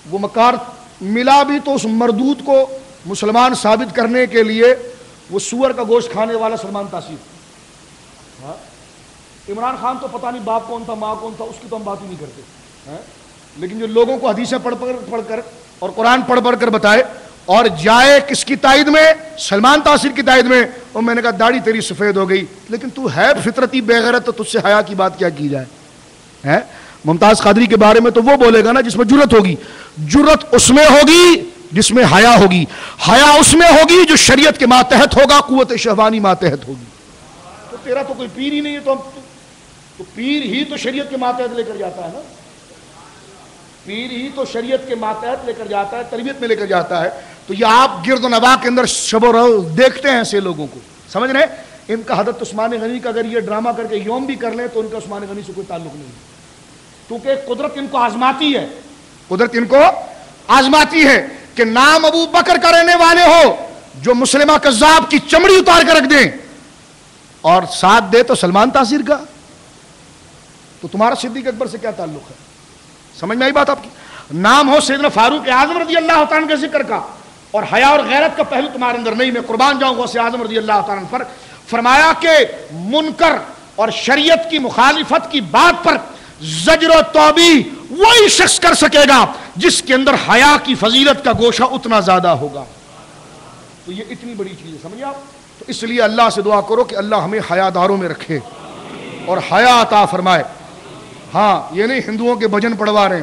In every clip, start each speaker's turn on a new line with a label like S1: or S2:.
S1: وہ مکار ملا بھی تو اس مردود کو مسلمان ثابت کرنے کے لیے وہ سور کا گوشت کھانے والا سلمان تاثیر. عمران خان تو پتہ نہیں باپ کون تھا ماں کون تھا، اس کی تو ہم بات ہی نہیں کرتے، لیکن جو لوگوں کو حدیثیں پڑھ کر اور قرآن پڑھ کر بتائے اور جائے کس کی تائید میں؟ سلمان تاثیر کی تائید میں. اور میں نے کہا داڑھی تیری سفید ہو گئی، لیکن تو ہے فطرتی بے غیرت، تو تجھ سے حیا کی بات کیا کی جائے. ممتاز قادری کے بارے میں تو وہ بولے گا نا جس میں جرت ہوگی. جرت اس میں ہوگی جس میں حیا ہوگی، حیا اس میں ہوگی جو شریعت کے ماتحت ہوگا، قوت شہوانی ماتحت ہوگی. تو تیرا تو کوئی پیر ہی نہیں ہے، تو پیر ہی تو شریعت کے ماتحت لے کر جاتا ہے نا، پیر ہی تو شریعت کے ماتحت لے کر جاتا ہے، تربیت میں لے کر جاتا ہے. تو یہ آپ گرد و نواح کے اندر شب و روز دیکھتے ہیں ایسے لوگوں کو، سمجھ رہے ہیں؟ ان کا حضرت عثمان غنی کا اگر یہ ڈرامہ کر کے یوم بھی کر لیں تو ان کا عثمان غنی سے کوئی تعلق نہیں ہے، کیونکہ قدرت ان کو آزماتی ہے. قدرت ان کو آزماتی ہے کہ نام ابو بکر کا رہنے والے ہو جو مسلمہ کذاب کی چمڑی اتار کر رکھ دیں، اور ساتھ دے تو سلمان تاثیر کا. تو تمہارا صدیق اکبر سے کیا تعلق ہے؟ سمجھ میں آئی بات آپ کی؟ نام ہو سیدنا فاروق اعظم رضی اللہ تعالیٰ کے ذکر کا اور حیا اور غیرت کا پہلو تمہارے اندر نہیں. میں قربان جاؤں غوث اعظم رضی اللہ تعالیٰ پر فرمایا کہ منکر اور شریعت کی مخالفت کی بات پر زجر و توبیح وہی شخص کر سکے گا جس کے اندر حیا کی فضیلت کا گوشہ اتنا زیادہ ہوگا. تو یہ اتنی بڑی چیز ہے، سمجھے آپ؟ تو اس لیے اللہ سے دعا کرو کہ اللہ ہمیں حیا داروں میں رکھے اور حیا عطا فرمائے. ہاں یہ نہیں ہندوؤں کے بھجن پڑھوا رہے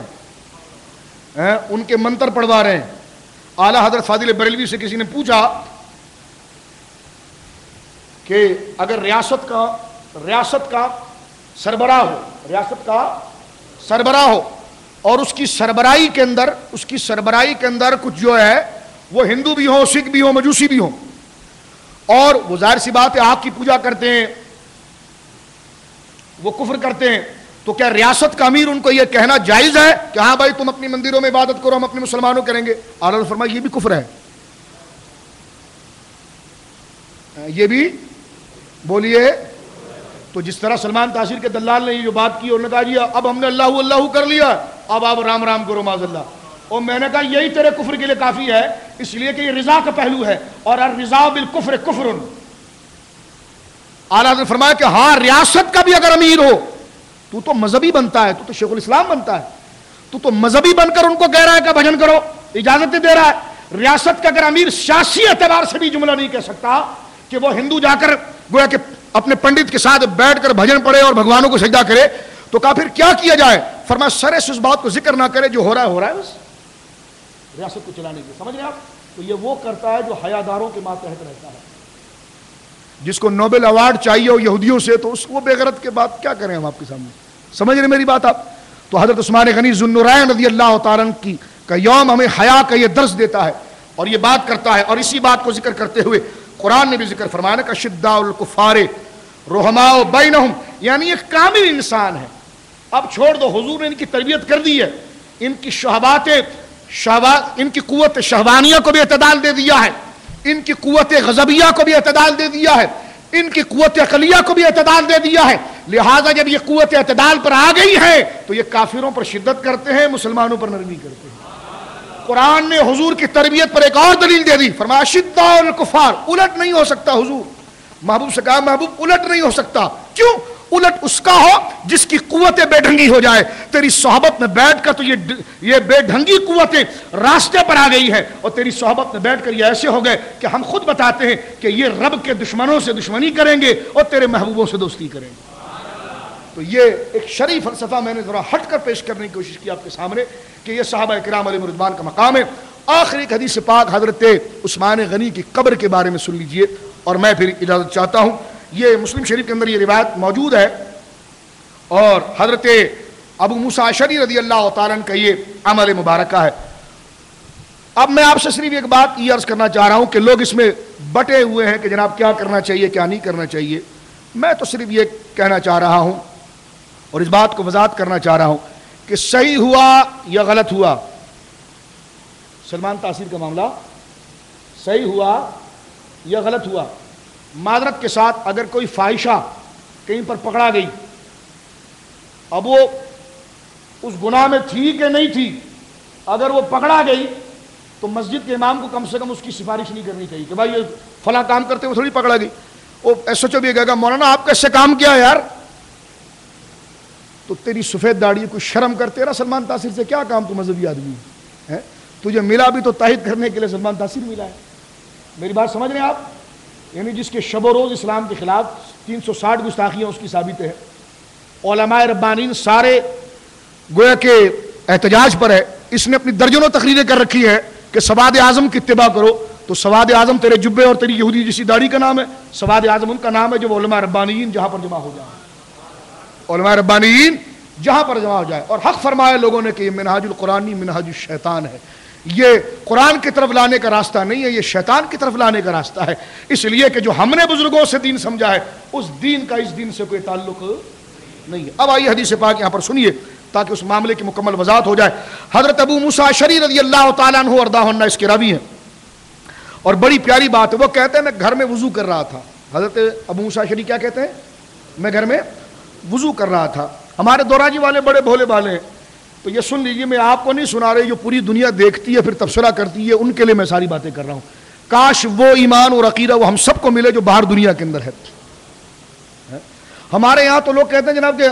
S1: ہیں، ان کے منتر پڑھوا رہے ہیں. اعلیٰ حضرت فاضل بریلوی سے کسی نے پوچھا کہ اگر ریاست کا سربراہ ہو اور اس کی سربراہی کے اندر کچھ جو ہے وہ ہندو بھی ہوں، سکھ بھی ہوں، مجوسی بھی ہوں، اور وہ ظاہر سی بات ہے آپ کی پوجا کرتے ہیں، وہ کفر کرتے ہیں، تو کیا ریاست کا امیر ان کو یہ کہنا جائز ہے کہ ہاں بھائی تم اپنی مندروں میں عبادت کرو، ہم اپنے مسلمانوں کریں گے؟ اعلیٰ نے فرمایا یہ بھی کفر ہے. یہ بھی بولیے. تو جس طرح سلمان تاثیر کے دلال نے یہ جو بات کی، انہوں نے کہا جی اب ہم نے اللہ اللہ کر لیا، اب آپ رام رام کرو معاذ اللہ. اور میں نے کہا یہی تیرے کفر کے لیے کافی ہے، اس لیے کہ یہ رضا کا پہلو ہے، اور الرضا بالکفر کفر. اعلیٰ نے فرمایا کہ ہاں ریاست کا بھی اگر امیر ہو تو مذہبی بنتا ہے، تو شیخ الاسلام بنتا ہے، تو مذہبی بن کر ان کو کہہ رہا ہے کہ بھجن کرو، اجازت دے رہا ہے. ریاست کا اگر امیر سیاسی اعتبار سے بھی جملہ نہیں کہہ سکتا کہ وہ ہندو جا کر گویا کہ اپنے پنڈت کے ساتھ بیٹھ کر بھجن پڑھے اور بھگوانوں کو سجدہ کرے، تو کہا پھر کیا کیا جائے؟ فرمایا سرے سے اس بات کو ذکر نہ کرے، جو ہو رہا ہے بس ریاست کو چلانے کے. سمجھ رہے آپ؟ تو یہ وہ کرتا ہے جو حیاداروں کے ماتحت رہتا ہے. جس کو نوبل ایوارڈ چاہیے ہو یہودیوں سے، تو اس وہ بے غیرت کے بات کیا کریں ہم آپ کے سامنے؟ سمجھ رہے میری بات آپ؟ تو حضرت عثمان غنی ذو النورین رضی اللہ تعالیٰ کا یوم ہمیں حیا کا یہ درس دیتا ہے اور یہ بات کرتا ہے. اور اسی بات کو ذکر کرتے ہوئے قرآن نے بھی ذکر فرمایا کہ شداء الکفار رحماء بینہم، یعنی ایک کامل انسان ہے. اب چھوڑ دو، حضور نے ان کی تربیت کر دی ہے، ان کی قوت شہوانیہ کو بھی اعتدال دے دیا ہے، ان کی قوت غضبیہ کو بھی اعتدال دے دیا ہے، ان کی قوت عقلیہ کو بھی اعتدال دے دیا ہے. لہٰذا جب یہ قوت اعتدال پر آ گئی ہے تو یہ کافروں پر شدت کرتے ہیں، مسلمانوں پر نرمی کرتے ہیں. قرآن نے حضور کی تربیت پر ایک اور دلیل دے دی، فرمایا شداء الکفار. الٹ نہیں ہو سکتا، حضور محبوب سے کہا محبوب الٹ نہیں ہو سکتا. کیوں؟ الٹ اس کا ہو جس کی قوتیں بے ڈھنگی ہو جائے. تیری صحبت میں بیٹھ کر تو یہ بے ڈھنگی قوتیں راستے پر آ گئی ہے، اور تیری صحبت میں بیٹھ کر یہ ایسے ہو گئے کہ ہم خود بتاتے ہیں کہ یہ رب کے دشمنوں سے دشمنی کریں گے اور تیرے محبوبوں سے دوستی کریں گے. تو یہ ایک شرعی فلسفہ میں نے ذرا ہٹ کر پیش کرنے کی کوشش کی آپ کے سامنے کہ یہ صحابہ کرام علیہم رضوان کا مقام ہے. آخری ایک حدیث پاک حضرت عثمان غنی کی قبر کے بارے میں سن لیجئے اور میں پھر اجازت چاہتا ہوں. یہ مسلم شریف کے اندر یہ روایت موجود ہے اور حضرت ابو موسیٰ اشعری رضی اللہ تعالیٰ کا یہ عمل مبارکہ ہے. اب میں آپ سے صرف ایک بات یہ عرض کرنا چاہ رہا ہوں کہ لوگ اس میں بٹے ہوئے ہیں کہ جناب کیا کرنا چاہیے کیا نہیں کرنا چاہیے. میں تو صرف یہ کہنا چاہ رہا ہوں اور اس بات کو وضاحت کرنا چاہ رہا ہوں کہ صحیح ہوا یا غلط ہوا، سلمان تاثیر کا معاملہ صحیح ہوا یا غلط ہوا، معذرت کے ساتھ اگر کوئی فاحشہ کہیں پر پکڑا گئی، اب وہ اس گناہ میں تھی کہ نہیں تھی اگر وہ پکڑا گئی تو مسجد کے امام کو کم سے کم اس کی سفارش نہیں کرنی چاہیے کہ بھائی یہ فلاں کام کرتے ہوئے تھوڑی پکڑا گئی. وہ ایس ایچ او بھی کہے گا مولانا آپ کیسے کام کیا یار, تو تیری سفید داڑھی کو شرم کر, تیرا سلمان تاثیر سے کیا کام, تو مذہبی آدمی ہے, تجھے ملا بھی تو تائید کرنے کے لیے سلمان تاثیر ملا ہے. میری بات سمجھ رہے ہیں آپ؟ یعنی جس کے شب و روز اسلام کے خلاف 360 گستاخیاں اس کی ثابت ہے. علماء ربانین سارے گویا کہ احتجاج پر ہے. اس نے اپنی درجنوں تقریریں کر رکھی ہے کہ سواد اعظم کی اتباع کرو, تو سواد اعظم تیرے جبے اور تیری یہودی جیسی داڑھی کا نام ہے. سواد اعظم ان کا نام ہے جو علماء ربانیین جہاں پر جمع ہو جائے, علماء ربانیین جہاں پر جمع ہو جائے. اور حق فرمایا لوگوں نے کہ یہ منہاج القرآنی منہاج الشیطان ہے, یہ قرآن کی طرف لانے کا راستہ نہیں ہے, یہ شیطان کی طرف لانے کا راستہ ہے. اس لیے کہ جو ہم نے بزرگوں سے دین سمجھا ہے اس دین کا اس دین سے کوئی تعلق نہیں ہے. اب آئیے حدیث پاک یہاں پر سنیے تاکہ اس معاملے کی مکمل وضاحت ہو جائے. حضرت ابو موسیٰ اشعری رضی اللہ تعالیٰ عنہ وارضاہ عنہ اس کے راوی ہیں, اور بڑی پیاری بات ہے. وہ کہتے ہیں میں گھر میں وضو کر رہا تھا. حضرت ابو موسیٰ اشعری کیا کہتے ہیں؟ میں گھر میں وضو کر رہا تھا. ہمارے دوراجی والے بڑے بھولے والے ہیں, تو یہ سن لیجیے, میں آپ کو نہیں سنا رہے, جو پوری دنیا دیکھتی ہے پھر تبصرہ کرتی ہے, ان کے لیے میں ساری باتیں کر رہا ہوں. کاش وہ ایمان اور عقیدہ وہ ہم سب کو ملے جو باہر دنیا کے اندر ہے. ہمارے یہاں تو لوگ کہتے ہیں جناب کہ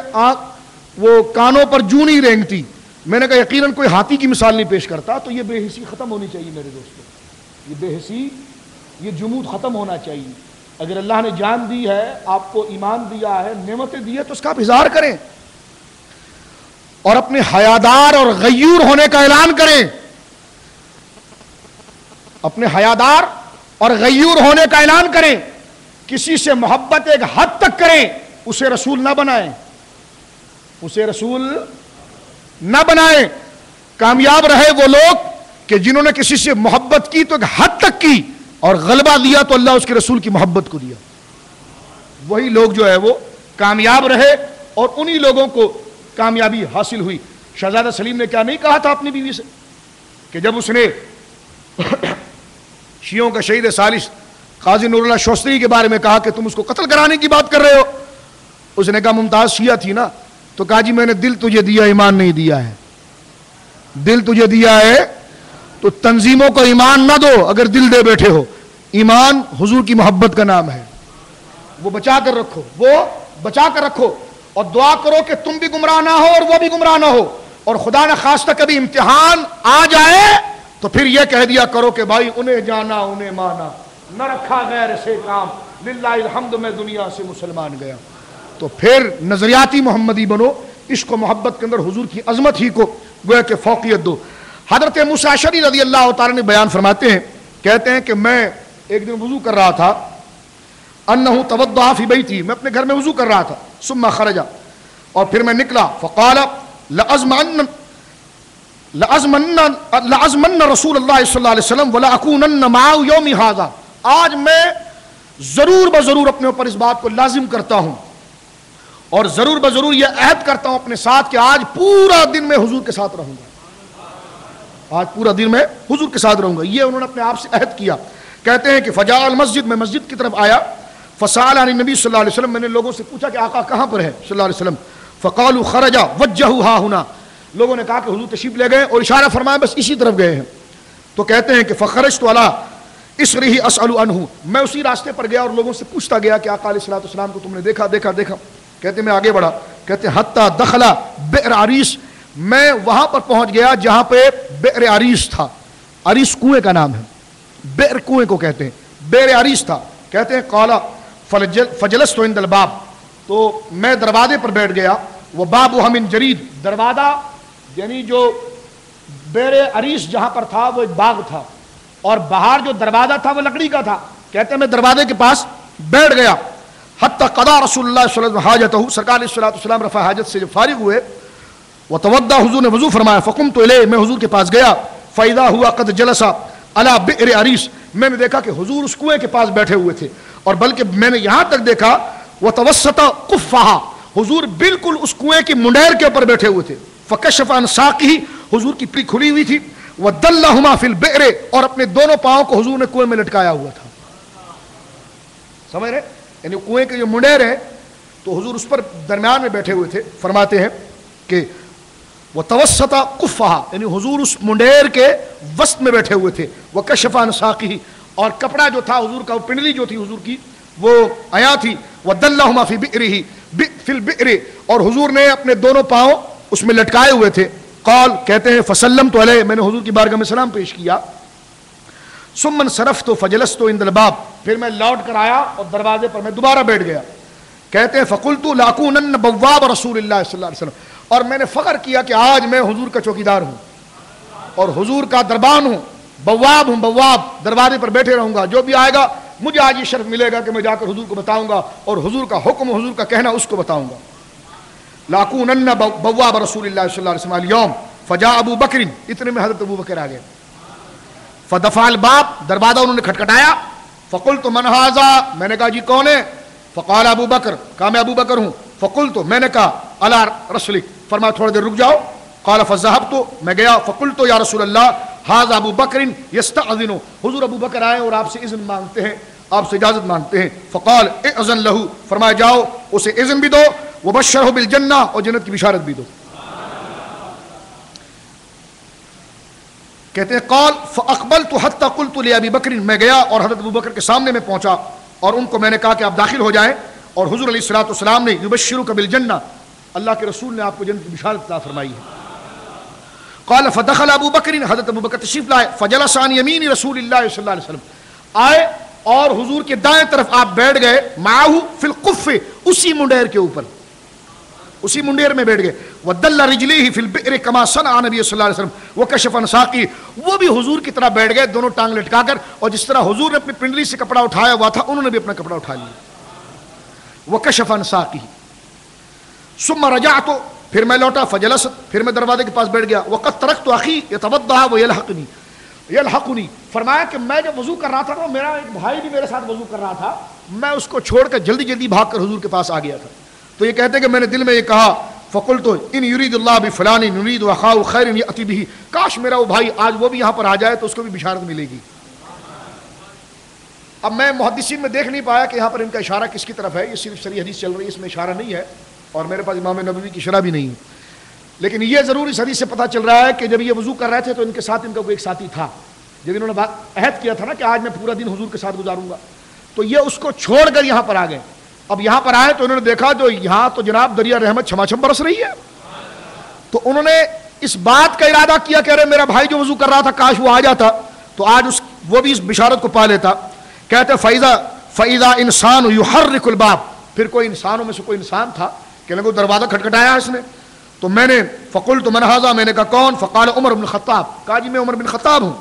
S1: وہ کانوں پر جوں نہیں رینگتی. میں نے کہا یقیناً کوئی ہاتھی کی مثال نہیں پیش کرتا, تو یہ بے حسی ختم ہونی چاہیے میرے دوستوں. یہ بے حسی, یہ جمود ختم ہونا چاہیے. اگر اللہ نے جان دی ہے, آپ کو ایمان دیا ہے, نعمتیں دی ہے, تو اس کا آپ اظہار کریں اور اپنے حیادار اور غیور ہونے کا اعلان کریں. اپنے حیادار اور غیور ہونے کا اعلان کریں. کسی سے محبت ایک حد تک کریں, اسے رسول نہ بنائیں, اسے رسول نہ بنائیں. کامیاب رہے وہ لوگ کہ جنہوں نے کسی سے محبت کی تو ایک حد تک کی, اور غلبہ دیا تو اللہ اس کے رسول کی محبت کو دیا. وہی لوگ جو ہے وہ کامیاب رہے, اور انہی لوگوں کو کامیابی حاصل ہوئی. شہزادہ سلیم نے کیا نہیں کہا تھا اپنی بیوی سے کہ جب اس نے شیعوں کا شہید ثالث قاضی نور اللہ شوستری کے بارے میں کہا کہ تم اس کو قتل کرانے کی بات کر رہے ہو, اس نے کہا ممتاز شیعہ تھی نا, تو کہا جی میں نے دل تجھے دیا, ایمان نہیں دیا ہے. دل تجھے دیا ہے تو تنظیموں کو ایمان نہ دو اگر دل دے بیٹھے ہو. ایمان حضور کی محبت کا نام ہے, وہ بچا کر رکھو, وہ بچا کر رکھو, اور دعا کرو کہ تم بھی گمراہ نہ ہو اور وہ بھی گمراہ نہ ہو. اور خدا نہ خواستہ کبھی امتحان آ جائے تو پھر یہ کہہ دیا کرو کہ بھائی انہیں جانا انہیں مانا, نہ رکھا غیر سے کام, للہ الحمد میں دنیا سے مسلمان گیا. تو پھر نظریاتی محمدی بنو, عشق و محبت کے اندر حضور کی عظمت ہی کو گویا کہ فوقیت دو. حضرت موسیٰ اشعری رضی اللہ تعالیٰ نے بیان فرماتے ہیں, کہتے ہیں کہ میں ایک دن وضو کر رہا تھا, انہو توضأ فی بیتی, میں اپنے گھر میں وضو کر رہا تھا, ثم خرج, اور پھر میں نکلا, فقال لأزمن رسول اللہ صلی اللہ علیہ وسلم ولأکونن معه یومی ھذا, آج میں ضرور بضرور اپنے اوپر اس بات کو لازم کرتا ہوں اور ضرور بضرور یہ عہد کرتا ہوں اپنے ساتھ کہ آج پورا دن میں حضور کے ساتھ رہوں گا, آج پورا دن میں حضور کے ساتھ رہوں گا. یہ انہوں نے اپنے آپ سے عہد کیا. کہتے ہیں کہ فجاء المسجد, میں مسجد کی طرف آیا, فسأل عن النبی صلی اللہ علیہ وسلم, میں نے لوگوں سے پوچھا کہ آقا کہاں پر ہے صلی اللہ علیہ وسلم. فقالوا خرج وجهه ها هنا, لوگوں نے کہا کہ حضور تشریف لے گئے اور اشارہ فرمایا بس اسی طرف گئے ہیں. تو کہتے ہیں کہ فخرجت على اسره اسأل عنه, میں اسی راستے پر گیا اور لوگوں سے پوچھتا گیا کہ آقا علیہ الصلوۃ والسلام کو تم نے دیکھا دیکھا دیکھا. کہتے میں آگے بڑھا, کہتے حتی دخل بئر عریس, میں وہاں پر پہنچ گیا جہاں پہ بئر عریس تھا. عریس کنویں کا نام ہے, بئر کنویں کو کہتے ہیں, بئر عریس تھا. کہتے ہیں قال فجلست عند الباب, تو میں دروازے پر بیٹھ گیا, وبابها من جرید, دروازہ یعنی جو بئر عریس جہاں پر تھا وہ ایک باغ تھا, اور باہر جو دروازہ تھا وہ لکڑی کا تھا. کہتے ہیں میں دروازے کے پاس بیٹھ گیا, حتی قضا رسول اللہ صلی اللہ علیہ وسلم حاجتہ, سرکار علیہ الصلوۃ والسلام رفع حاجت سے جب فارغ ہوئے, وتوضا, حضور نے وضو فرمایا, فقمت الیہ, میں حضور کے پاس گیا, فاذا ہوا قد جلس علی بئر عریس, میں نے دیکھا کہ حضور اس کنویں کے پاس بیٹھے ہوئے تھے, اور بلکہ میں نے یہاں تک دیکھا وتوسط قفہا, حضور بالکل اس کنویں کی منڈیر کے اوپر بیٹھے ہوئے تھے. فکشف عن ساقہ, حضور کی پیٹھ کھلی ہوئی تھی, ودلہما فی البئر, اور اپنے دونوں پاؤں کو حضور نے کنویں میں لٹکایا ہوا تھا. سمجھ رہے, یعنی کنویں کے جو منڈیر ہے تو حضور اس پر درمیان میں بیٹھے ہوئے تھے. فرماتے ہیں کہ وتوسط قفها یعنی حضور اس منڈیر کے وسط میں بیٹھے ہوئے تھے. وکشف عن ساقه اور کپڑا جو تھا حضور کا, وہ پنڈلی جو تھی حضور کی وہ عیاں تھی. ودلهما فی بئره فی البئر اور حضور نے اپنے دونوں پاؤں اس میں لٹکائے ہوئے تھے. قال کہتے ہیں فسلمت علیہ میں نے حضور کی بارگاہ میں سلام پیش کیا. ثم انصرفت فجلست عند الباب پھر میں لوٹ کر آیا اور دروازے پر میں دوبارہ بیٹھ گیا. کہتے ہیں فقلت لاکونن بواب رسول اللہ صلی اللہ علیہ وسلم اور میں نے فخر کیا کہ آج میں حضور کا چوکیدار ہوں اور حضور کا دربان ہوں, بواب ہوں, بواب دروازے پر بیٹھے رہوں گا. جو بھی آئے گا مجھے آج یہ شرف ملے گا کہ میں جا کر حضور کو بتاؤں گا اور حضور کا حکم, حضور کا کہنا اس کو بتاؤں گا. لاکونن بواب رسول اللہ صلی اللہ علیہ وسلم اليوم فجاء ابو بکر اتنے میں حضرت ابو بکر آ گئے. فدفع الباب دروازہ انہوں نے کھٹکھٹایا. فقلت من هذا میں نے کہا جی کون ہے. فقال ابو بکر کہا میں ابو بکر ہوں. فقلت میں نے کہا الا رسلک فرمایا تھوڑی دیر رک جاؤ. قال فذهبت میں گیا. فقلت یا رسول اللہ هذا ابو بکر یستأذن حضور ابو بکر آئے اور آپ سے اذن مانگتے ہیں, آپ سے اجازت مانگتے ہیں. فقال اذن له فرمایا جاؤ اسے اذن بھی دو. وبشره بالجنہ اور جنت کی بشارت بھی دو. کہتے ہیں قال فاقبلت حتى قلت لابي بکر میں گیا اور حضرت ابو بکر کے سامنے میں پہنچا اور ان کو میں نے کہا کہ آپ داخل ہو جائیں. اور حضور علیہ الصلوۃ والسلام نے یبشرک بالجنہ اللہ کے رسول نے آپ کو جنت کی بشارت عطا فرمائی ہے. قال فدخل ابو بکر حضرت ابو بکر تشریف لائے. فجلس عن یمین رسول اللہ صلی اللہ علیہ وسلم آئے اور حضور کے دائیں طرف آپ بیٹھ گئے. معه فی القف اسی منڈیر کے اوپر, اسی منڈیر میں بیٹھ گئے. ودل رجلیہ فی البئر کما صنع نبی صلی اللہ علیہ وسلم وکشف عن ساقی وہ بھی حضور کی طرح بیٹھ گئے دونوں ٹانگ لٹکا کر, اور جس طرح حضور نے اپنی پنڈلی سے کپڑا اٹھایا ہوا تھا انہوں نے بھی اپنا کپڑا اٹھا لیا. وکشف عن ساقی ثم رجعت پھر میں لوٹا. فجلست پھر میں دروازے کے پاس بیٹھ گیا. وقد ترکت اخی یتوضا ویلحقنی فرمایا کہ میں جب وضو کر رہا تھا تو میرا ایک بھائی بھی میرے ساتھ وضو کر رہا تھا, میں اس کو چھوڑ کر جلدی جلدی بھاگ کر حضور کے پاس آ گیا تھا. تو یہ کہتے ہیں کہ میں نے دل میں یہ کہا فقلت ان یرید اللہ بفلان یرید اخاه خیر یاتی به کاش میرا وہ بھائی آج وہ بھی یہاں پر آ جائے تو اس کو بھی بشارت ملے گی. اب میں محدثین میں دیکھ نہیں پایا کہ یہاں پر ان کا اشارہ کس کی طرف ہے. یہ صرف صریح حدیث چل رہی ہے, اس میں اشارہ نہیں ہے اور میرے پاس امام نبوی کی شرح بھی نہیں ہے. لیکن یہ ضرور اس حدیث سے پتہ چل رہا ہے کہ جب یہ وضو کر رہے تھے تو ان کے ساتھ ان کا کوئی ایک ساتھی تھا جب انہوں نے عہد کیا تھا نا کہ آج میں پورا دن حضور کے ساتھ گزاروں گا, تو یہ اس کو چھوڑ کر یہاں پر آ گئے. اب یہاں پر آئے تو انہوں نے دیکھا جو یہاں تو جناب دریا رحمت چھماچھم برس رہی ہے, تو انہوں نے اس بات کا ارادہ کیا کہ ارے میرا بھائی جو وضو کر رہا تھا کاش وہ آ جاتا تو آج وہ بھی اس بشارت کو پا لیتا. کہتے فَإِذَا انسان يُحَرِّكُ الْبَابَ پھر کوئی انسانوں میں سے کوئی انسان تھا کہ لگو دروازہ کھٹکھٹایا اس نے. تو میں نے فقلت من هذا میں نے کہا کون. فقال عمر بن الخطاب کہا جی میں عمر بن خطاب ہوں.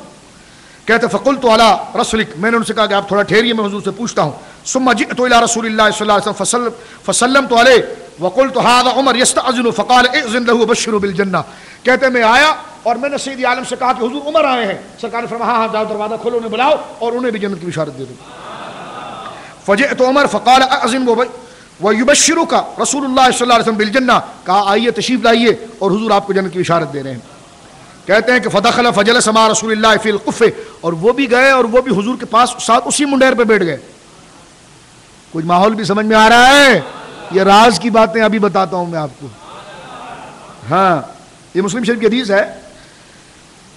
S1: کہتے فقلت علی رسلک میں نے ان سے کہا کہ آپ تھوڑا ٹھہریے میں حضور سے پوچھتا ہوں. ثم جئت الى رسول اللہ صلی اللہ علیہ وسلم فسلمت علیہ وقلت هذا عمر يستأذن فقال اذن له وبشره بالجنہ. کہتے میں آیا اور میں نے سید عالم سے کہا کہ حضور عمر آئے ہیں. سرکار نے فرمایا ہاں جاؤ دروازہ کھولو انہیں بلاؤ اور انہیں بھی جنت کی بشارت دے دو. فجئت عمر فقال اذن ويبشرك رسول اللہ صلی اللہ علیہ وسلم بالجنہ کہا آئیے تشریف لائیے اور حضور آپ کو جنت کی بشارت دے رہے ہیں. کہتے ہیں کہ فدخل فجلس مع رسول اللہ فی القف اور وہ بھی گئے اور وہ بھی حضور کے پاس ساتھ اسی منڈیر پہ بیٹھ گئے. کچھ ماحول بھی سمجھ میں آ رہا ہے. یہ راز کی باتیں ابھی بتاتا ہوں میں آپ کو. ہاں یہ مسلم شریف کی حدیث ہے.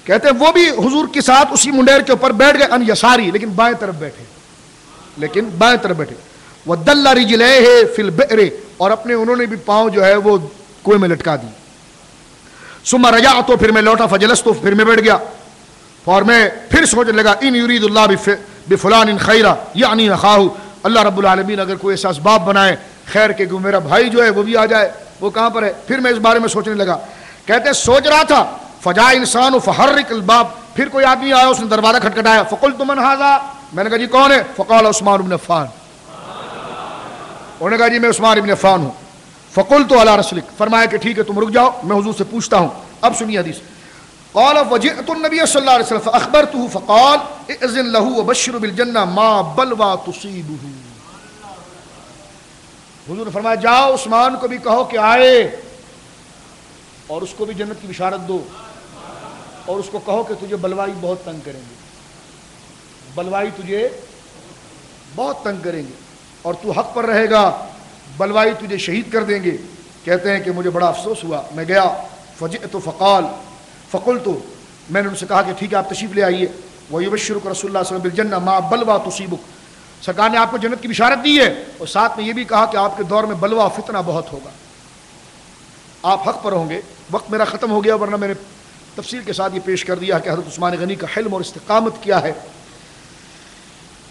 S1: کہتے ہیں وہ بھی حضور کے ساتھ اسی منڈیر کے اوپر بیٹھ گئے. ان یساری لیکن بائیں طرف بیٹھے, لیکن بائیں طرف بیٹھے. ودل رجلیہ فی البئر اور اپنے انہوں نے بھی پاؤں جو ہے وہ کنویں میں لٹکا دی. ثم رجعت پھر میں لوٹا. فجلست پھر میں بیٹھ گیا اور میں پھر سوچنے لگا ان یرید اللہ بفلان خیرا یعنی اخاہ اللہ رب العالمین اگر کوئی ایسا اسباب بنائے خیر کے کہ میرا بھائی جو ہے وہ بھی آ جائے, وہ کہاں پر ہے. پھر میں اس بارے میں سوچنے لگا. کہتے سوچ رہا تھا فجاء انسان فحرک الباب پھر کوئی آدمی آیا اس نے دروازہ کھٹکھٹایا. فقلت من هذا میں نے کہا جی کون ہے. فقال عثمان بن عفان انہوں نے کہا جی میں عثمان بن عفان ہوں. فقلت علی رسلک فرمایا کہ ٹھیک ہے تم رک جاؤ میں حضور سے پوچھتا ہوں. اب سنیے حدیث. قال وجئت النبي صلی اللہ علیہ وسلم فاخبرته فقال اذن له وبشر بالجنہ ما بلوى تصيبه. حضور نے فرمایا جاؤ عثمان کو بھی کہو کہ آئے اور اس کو بھی جنت کی بشارت دو اور اس کو کہو کہ تجھے بلوائی بہت تنگ کریں گے, بلوائی تجھے بہت تنگ کریں گے اور تو حق پر رہے گا, بلوائی تجھے شہید کر دیں گے. کہتے ہیں کہ مجھے بڑا افسوس ہوا. میں گیا فجئت فقال فقلت، میں نے ان سے کہا کہ ٹھیک ہے آپ تشریف لے آئیے. وَيُبَشِّرُكَ رسول اللہ صلی اللہ علیہ وسلم بِالْجَنَّةِ مَعَ بَلْوَىٰ تُصِيبُكَ، سرکار نے آپ کو جنت کی بشارت دی ہے اور ساتھ میں یہ بھی کہا کہ آپ کے دور میں بلوا فتنہ بہت ہوگا، آپ حق پر ہوں گے. وقت میرا ختم ہو گیا ورنہ میں نے تفصیل کے ساتھ یہ پیش کر دیا کہ حضرت عثمان غنی کا حلم اور استقامت کیا ہے.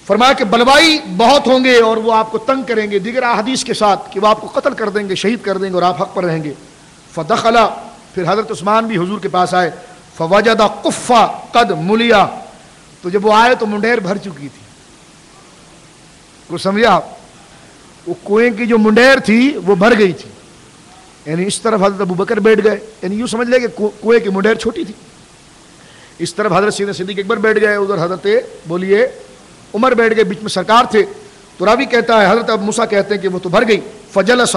S1: فرمایا کہ بلوائی بہت ہوں گے اور وہ آپ کو تنگ کریں گے، دیگر احادیث کے ساتھ کہ وہ آپ کو قتل کر دیں گے، شہید کر دیں گے اور آپ حق پر رہیں گے. فدخل، پھر حضرت عثمان بھی حضور کے پاس آئے. فوجد قفا قد ملیا، تو جب وہ آئے تو منڈیر بھر چکی تھی. کو سمجھا آپ؟ وہ کنویں کی جو منڈیر تھی وہ بھر گئی تھی. یعنی اس طرف حضرت ابوبکر بیٹھ گئے، یعنی یوں سمجھ لے کہ کنویں کی منڈیر چھوٹی تھی. اس طرف حضرت سیدنا صدیق اکبر بیٹھ گئے، ادھر حضرت بولیے عمر بیٹھ گئے، بیچ میں سرکار تھے. تو راوی کہتا ہے حضرت ابو موسیٰ کہتے ہیں کہ وہ تو بھر گئی. فجلس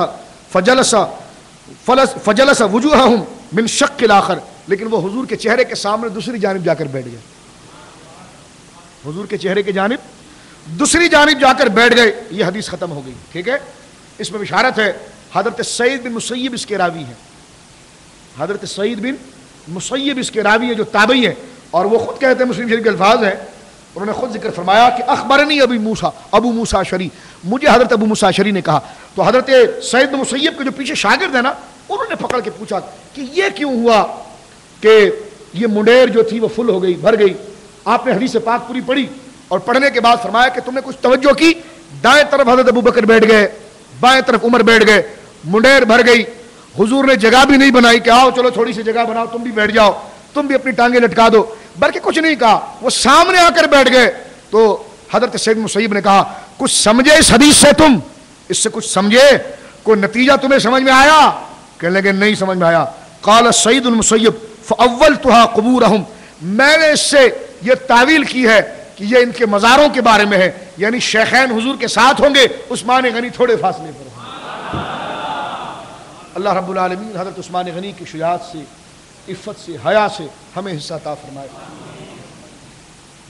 S1: وجوہہم من شق الاخر، لیکن وہ حضور کے چہرے کے سامنے دوسری جانب جا کر بیٹھ گئے. حضور کے چہرے کے جانب دوسری جانب جا کر بیٹھ گئے. یہ حدیث ختم ہو گئی. ٹھیک ہے، اس میں بشارت ہے. حضرت سعید بن مسیب اس کے راوی ہیں. حضرت سعید بن مسیب اس کے راوی ہیں جو تابعی ہیں، اور وہ خود کہتے ہیں، مسلم شریف کے الفاظ ہیں، انہوں نے خود ذکر فرمایا کہ اخبرنی ابو موسیٰ شری، مجھے حضرت ابو موسیٰ شری نے کہا. تو حضرت سعید بن مسیب کے جو پیچھے شاگرد ہیں نا، انہوں نے پکڑ کے پوچھا کہ یہ کیوں ہوا کہ یہ منڈیر جو تھی وہ فل ہو گئی، بھر گئی. آپ نے حدیث پاک پوری پڑھی اور پڑھنے کے بعد فرمایا کہ تم نے کچھ توجہ کی. دائیں طرف حضرت ابوبکر بیٹھ گئے، بائیں طرف عمر بیٹھ گئے، منڈیر بھر گئی. حضور نے جگہ بھی نہیں بنائی کہ آؤ چلو تھوڑی سی جگہ بناؤ، تم بھی بیٹھ جاؤ، تم بھی اپنی ٹانگیں لٹکا دو، بلکہ کچھ نہیں کہا. وہ سامنے آ کر بیٹھ گئے. تو حضرت سعید مسیب نے کہا کچھ سمجھے اس حدیث سے، تم اس سے کچھ سمجھے، کوئی نتیجہ تمہیں سمجھ میں آیا؟ کہنے لگے نہیں سمجھ میں آیا. قال سعید المسیب فاولتها قبورہم، میں نے اس سے یہ تعویل کی ہے کہ یہ ان کے مزاروں کے بارے میں ہے، یعنی شیخین حضور کے ساتھ ہوں گے، عثمان غنی تھوڑے فاصلے پر ہوں. اللہ رب العالمین حضرت عثمان غنی کی شجاعت سے، عفت سے، حیا سے ہمیں حصہ عطا فرمائے.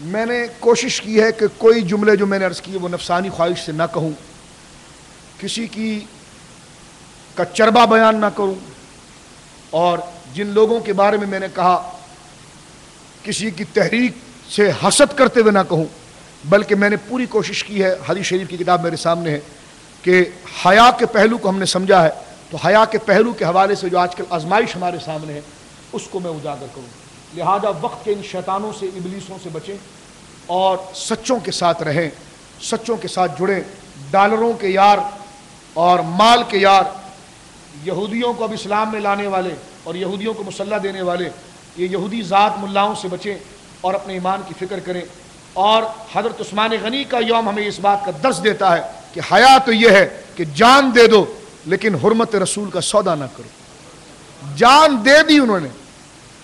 S1: میں نے کوشش کی ہے کہ کوئی جملے جو میں نے عرض کیے وہ نفسانی خواہش سے نہ کہوں، کسی کی کا چربا بیان نہ کروں، اور جن لوگوں کے بارے میں نے کہا کسی کی تحریک سے حسد کرتے ہوئے نہ کہوں، بلکہ میں نے پوری کوشش کی ہے. حدیث شریف کی کتاب میرے سامنے ہے کہ حیا کے پہلو کو ہم نے سمجھا ہے، تو حیا کے پہلو کے حوالے سے جو آج کل آزمائش ہمارے سامنے ہے اس کو میں اجاگر کروں. لہذا وقت کے ان شیطانوں سے، ابلیسوں سے بچیں اور سچوں کے ساتھ رہیں، سچوں کے ساتھ جڑیں. ڈالروں کے یار اور مال کے یار، یہودیوں کو اب اسلام میں لانے والے اور یہودیوں کو مسلح دینے والے، یہ یہودی ذات ملاؤں سے بچیں اور اپنے ایمان کی فکر کریں. اور حضرت عثمان غنی کا یوم ہمیں اس بات کا درس دیتا ہے کہ حیا تو یہ ہے کہ جان دے دو لیکن حرمت رسول کا سودا نہ کرو. جان دے دی انہوں نے.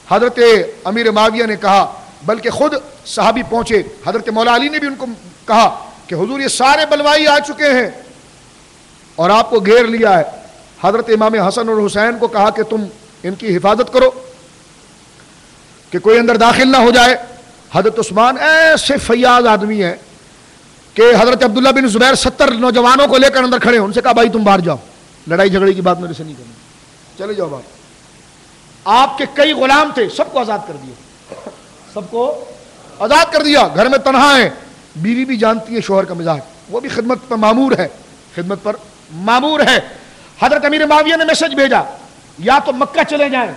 S1: حضرت امیر معاویہ نے کہا، بلکہ خود صحابی پہنچے، حضرت مولا علی نے بھی ان کو کہا کہ حضور یہ سارے بلوائی آ چکے ہیں اور آپ کو گھیر لیا ہے. حضرت امام حسن اور حسین کو کہا کہ تم ان کی حفاظت کرو کہ کوئی اندر داخل نہ ہو جائے. حضرت عثمان ایسے فیاض آدمی ہیں کہ حضرت عبداللہ بن زبیر 70 نوجوانوں کو لے کر اندر کھڑے ہیں. ان سے کہا بھائی تم باہر جاؤ، لڑائی جھگڑے کی بات میرے سے نہیں کرنی، چلے جاؤ باہر. آپ کے کئی غلام تھے، سب کو آزاد کر دیا، سب کو آزاد کر دیا. گھر میں تنہا ہے، بیوی بھی جانتی ہے شوہر کا مزاج، وہ بھی خدمت پر معمور ہے، خدمت پر معمور ہے. حضرت امیر معاویہ نے میسج بھیجا، یا تو مکہ چلے جائیں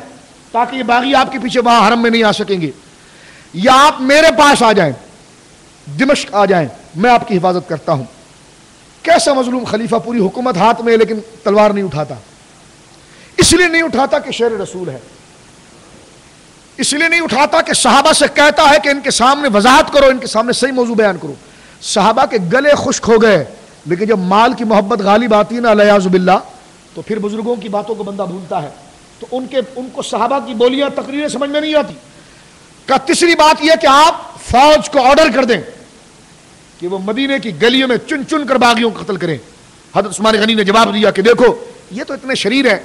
S1: تاکہ یہ باغی آپ کے پیچھے وہاں حرم میں نہیں آ سکیں گے، یا آپ میرے پاس آ جائیں، دمشق آ جائیں، میں آپ کی حفاظت کرتا ہوں. کیسا مظلوم خلیفہ، پوری حکومت ہاتھ میں لیکن تلوار نہیں اٹھاتا. اس لیے نہیں اٹھاتا کہ شیر رسول ہے، اس لیے نہیں اٹھاتا کہ صحابہ سے کہتا ہے کہ ان کے سامنے وضاحت کرو، ان کے سامنے صحیح موضوع بیان کرو. صحابہ کے گلے خشک ہو گئے، لیکن جب مال کی محبت غالب آتی ہے نا الیاذ باللہ، تو پھر بزرگوں کی باتوں کو بندہ بھولتا ہے. تو ان کو صحابہ کی بولیاں، تقریریں سمجھ میں نہیں آتی. کا تیسری بات یہ کہ آپ فوج کو آرڈر کر دیں کہ وہ مدینے کی گلیوں میں چن چن کر باغیوں کو قتل کریں. حضرت عثمان غنی نے جواب دیا کہ دیکھو یہ تو اتنے شریر ہیں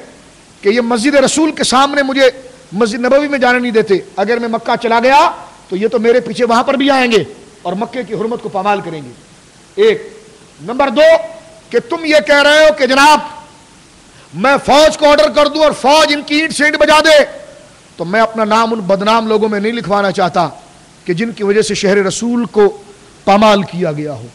S1: کہ یہ مسجد رسول کے سامنے مجھے مسجد نبوی میں جانے نہیں دیتے. اگر میں مکہ چلا گیا تو یہ تو میرے پیچھے وہاں پر بھی آئیں گے اور مکے کی حرمت کو پامال کریں گے. ایک. نمبر 2 کہ تم یہ کہہ رہے ہو کہ جناب میں فوج کو آرڈر کر دوں اور فوج ان کی اینٹ سے اینٹ بجا دے تو میں اپنا نام ان بدنام لوگوں میں نہیں لکھوانا چاہتا کہ جن کی وجہ سے شہر رسول کو پامال کیا گیا ہو.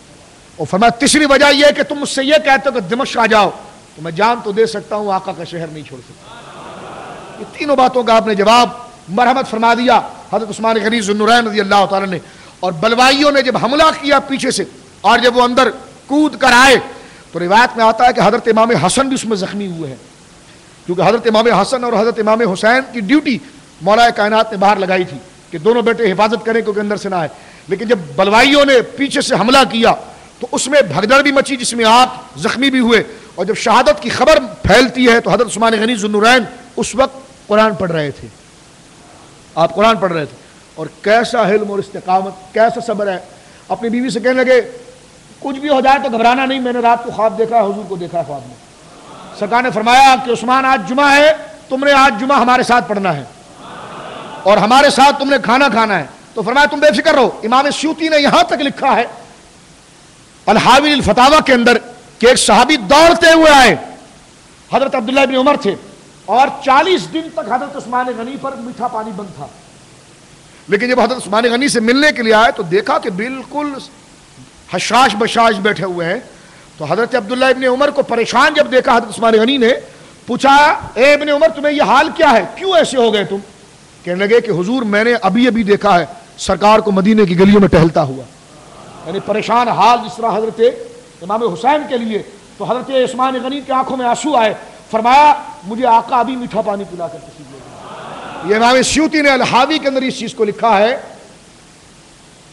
S1: اور فرمایا تیسری وجہ یہ ہے کہ تم مجھ سے یہ کہتے ہو کہ دمشق آ جاؤ تو میں جان تو دے سکتا ہوں، آقا کا شہر نہیں چھوڑ سکتا. یہ تینوں باتوں کا آپ نے جواب مرحمت فرما دیا حضرت عثمان غنی ذو النورین رضی اللہ تعالیٰ نے. اور بلوائیوں نے جب حملہ کیا پیچھے سے اور جب وہ اندر کود کر آئے تو روایت میں آتا ہے کہ حضرت امام حسن بھی اس میں زخمی ہوئے ہیں، کیونکہ حضرت امام حسن اور حضرت امام حسین کی ڈیوٹی مولا کائنات نے باہر لگائی تھی کہ دونوں بیٹے حفاظت کریں کیونکہ اندر سے نہ آئے. لیکن جب بلوائیوں نے پیچھے سے حملہ کیا تو اس میں بھگدڑ بھی مچی جس میں آپ زخمی بھی ہوئے. اور جب شہادت کی خبر پھیلتی ہے تو حضرت عثمان غنی ذو النورین اس وقت قرآن پڑھ رہے تھے، آپ قرآن پڑھ رہے تھے. اور کیسا علم اور استقامت، کیسا صبر ہے. اپنی بیوی سے کہنے لگے کچھ بھی ہو جائے تو گھبرانا نہیں، میں نے رات کو خواب دیکھا ہے، حضور کو دیکھا ہے خواب میں. سرکار نے فرمایا کہ عثمان آج جمعہ ہے، تم نے آج جمعہ ہمارے ساتھ پڑھنا ہے اور ہمارے ساتھ تم نے کھانا کھانا ہے. تو فرمایا تم بے فکر رہو. امام سیوطی نے یہاں تک لکھا ہے الحاوی الفتاوی کے اندر کہ ایک صحابی دوڑتے ہوئے آئے، حضرت عبداللہ ابن عمر تھے، اور 40 دن تک حضرت عثمان غنی پر میٹھا پانی بند تھا. لیکن جب حضرت عثمان غنی سے ملنے کے لیے آئے تو دیکھا کہ بالکل حشاش بشاش بیٹھے ہوئے ہیں. تو حضرت عبداللہ ابن عمر کو پریشان جب دیکھا حضرت عثمان غنی نے پوچھا اے ابن عمر تمہیں یہ حال کیا ہے، کیوں ایسے ہو گئے تم؟ کہنے لگے کہ حضور میں نے ابھی دیکھا ہے سرکار کو مدینے کی گلیوں میں ٹہلتا ہوا. یعنی پریشان حال جس طرح حضرت امام حسین کے لیے. تو حضرت عثمان غنی کی آنکھوں میں آنسو آئے، فرمایا مجھے آقا ابھی میٹھا پانی پلا کر تشریف لے گئے. یہ امام سیوطی نے الحاوی کے اندر اس چیز کو لکھا ہے،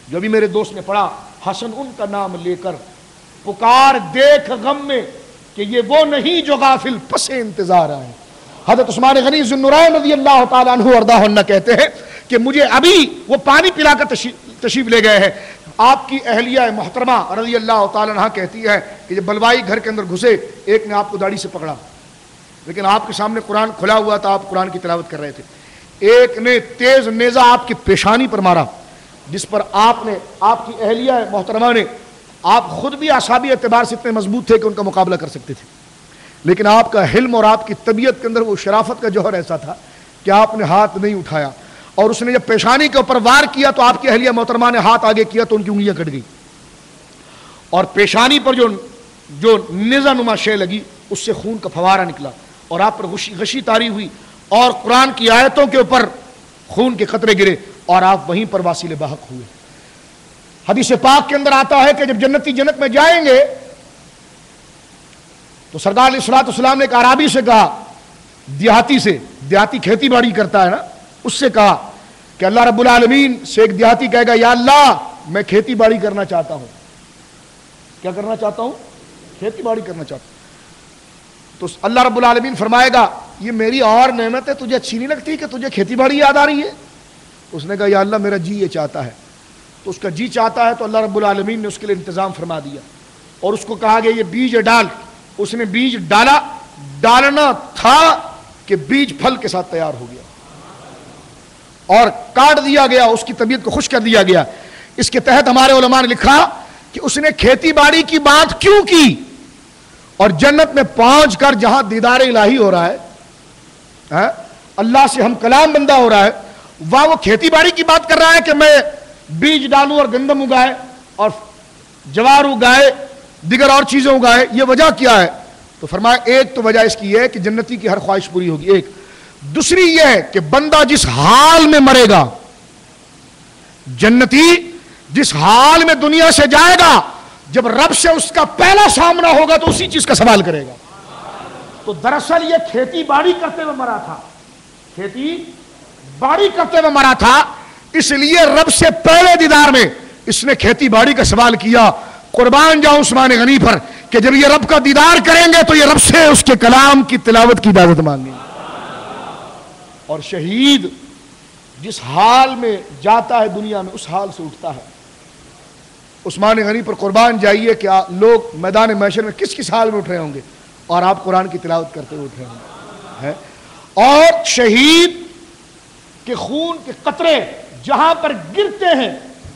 S1: جو بھی میرے دوست نے پڑھا، حسن ان کا نام لے کر پکار دیکھ غم میں کہ یہ وہ نہیں جو غافل پس انتظار آئے. حضرت عثمان غنی ذو النورین رضی اللہ تعالیٰ عنہ وارضاہ عنہ کہتے ہیں کہ مجھے ابھی وہ پانی پلا کر تشریف لے گئے ہیں. آپ کی اہلیہ محترمہ رضی اللہ تعالیٰ عنہ کہتی ہے کہ جب بلوائی گھر کے اندر گھسے ایک نے آپ کو داڑھی سے پکڑا، لیکن آپ کے سامنے قرآن کھلا ہوا تھا، آپ قرآن کی تلاوت کر رہے تھے. ایک نے تیز نیزہ آپ کی پیشانی پر مارا، جس پر آپ نے، آپ کی اہلیہ محترمہ نے، آپ خود بھی اعصابی اعتبار سے اتنے مضبوط تھے کہ ان کا مقابلہ کر سکتے تھے، لیکن آپ کا حلم اور آپ کی طبیعت کے اندر وہ شرافت کا جوہر ایسا تھا کہ آپ نے ہاتھ نہیں اٹھایا. اور اس نے جب پیشانی کے اوپر وار کیا تو آپ کی اہلیہ محترمہ نے ہاتھ آگے کیا تو ان کی انگلیاں کٹ گئی، اور پیشانی پر جو نیزہ نما شے لگی اس سے خون کا فوارہ نکلا اور آپ پر غشی طاری ہوئی اور قرآن کی آیتوں کے اوپر خون کے قطرے گرے اور آپ وہیں پر واصل بحق ہوئے. حدیث پاک کے اندر آتا ہے کہ جب جنتی جنت میں جائیں گے تو سرکار علیہ الصلوۃ والسلام نے ایک اعرابی سے کہا، دیہاتی کھیتی باڑی کرتا ہے نا، اس سے کہا کہ اللہ رب العالمین سے ایک دیہاتی کہے گا یا اللہ میں کھیتی باڑی کرنا چاہتا ہوں. کیا کرنا چاہتا ہوں؟ کھیتی باڑی کرنا چاہتا ہوں. تو اللہ رب العالمین فرمائے گا یہ میری اور نعمت ہے، تجھے اچھی نہیں لگتی کہ تجھے کھیتی باڑی یاد آ رہی ہے؟ اس نے کہا یا اللہ میرا جی یہ چاہتا ہے. تو اس کا جی چاہتا ہے تو اللہ رب العالمین نے اس کے لیے انتظام فرما دیا اور اس کو کہا گیا یہ بیج ڈال. اس نے بیج ڈالا، ڈالنا تھا کہ بیج پھل کے ساتھ تیار ہو گیا اور کاٹ دیا گیا، اس کی طبیعت کو خوش کر دیا گیا. اس کے تحت ہمارے علماء نے لکھا کہ اس نے کھیتی باڑی کی بات کیوں کی، اور جنت میں پہنچ کر جہاں دیدار الہی ہو رہا ہے، اللہ سے ہم کلام بندہ ہو رہا ہے، وہاں وہ کھیتی باڑی کی بات کر رہا ہے کہ میں بیج ڈالوں اور گندم اگائے اور جوار اگائے، دیگر اور چیزیں اگائے. یہ وجہ کیا ہے؟ تو فرمایا ایک تو وجہ اس کی یہ ہے کہ جنتی کی ہر خواہش پوری ہوگی. ایک دوسری یہ ہے کہ بندہ جس حال میں مرے گا، جنتی جس حال میں دنیا سے جائے گا، جب رب سے اس کا پہلا سامنا ہوگا تو اسی چیز کا سوال کرے گا. تو دراصل یہ کھیتی باڑی کرتے ہوئے مرا تھا، کھیتی باڑی کرتے ہوئے مرا تھا، اس لیے رب سے پہلے دیدار میں اس نے کھیتی باڑی کا سوال کیا. قربان جاؤں عثمان غنی پر کہ جب یہ رب کا دیدار کریں گے تو یہ رب سے اس کے کلام کی تلاوت کی اجازت مانگیں گے. اور شہید جس حال میں جاتا ہے دنیا میں اس حال سے اٹھتا ہے. عثمان غنی پر قربان جائیے کہ لوگ میدان محشر میں کس کس حال میں اٹھ رہے ہوں گے اور آپ قرآن کی تلاوت کرتے ہوئے اٹھ رہے ہوں گے. اور شہید کے خون کے قطرے جہاں پر گرتے ہیں،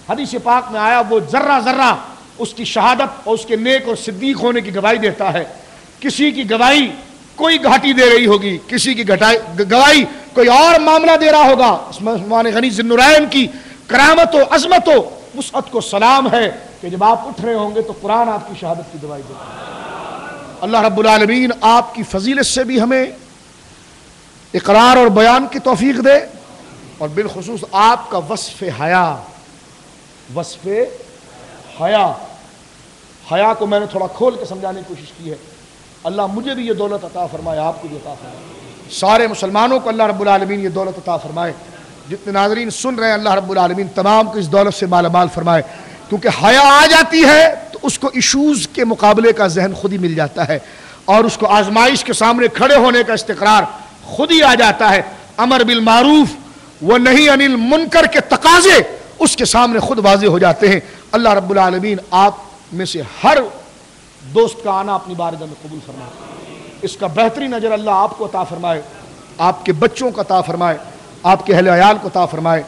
S1: حدیث پاک میں آیا وہ ذرہ ذرہ اس کی شہادت اور اس کے نیک اور صدیق ہونے کی گواہی دیتا ہے. کسی کی گواہی کوئی گھاٹی دے رہی ہوگی، کسی کی گواہی کوئی اور معاملہ دے رہا ہوگا، عثمان غنی ذی النورین کی کرامت و عظمت و وسعت کو سلام ہے کہ جب آپ اٹھ رہے ہوں گے تو قرآن آپ کی شہادت کی گواہی دے گا۔ اللہ رب العالمین آپ کی فضیلت سے بھی ہمیں اقرار اور بیان کی توفیق دے، اور بالخصوص آپ کا وصف حیا کو میں نے تھوڑا کھول کے سمجھانے کی کوشش کی ہے۔ اللہ مجھے بھی یہ دولت عطا فرمائے، آپ کو بھی عطا فرمائے، سارے مسلمانوں کو اللہ رب العالمین یہ دولت عطا فرمائے۔ جتنے ناظرین سن رہے ہیں اللہ رب العالمین تمام کو اس دولت سے مالا مال فرمائے، کیونکہ حیا آ جاتی ہے تو اس کو ایشوز کے مقابلے کا ذہن خود ہی مل جاتا ہے، اور اس کو آزمائش کے سامنے کھڑے ہونے کا استقرار خود ہی آ جاتا ہے۔ امر بالمعروف و نہی عن المنکر کے تقاضے اس کے سامنے خود واضح ہو جاتے ہیں۔ اللہ رب العالمین آپ میں سے ہر دوست کا آنا اپنی بارگاہ میں قبول فرمائے، اس کا بہترین اجر اللہ آپ کو عطا فرمائے، آپ کے بچوں کو عطا فرمائے، آپ کے اہل عیال کو عطا فرمائے۔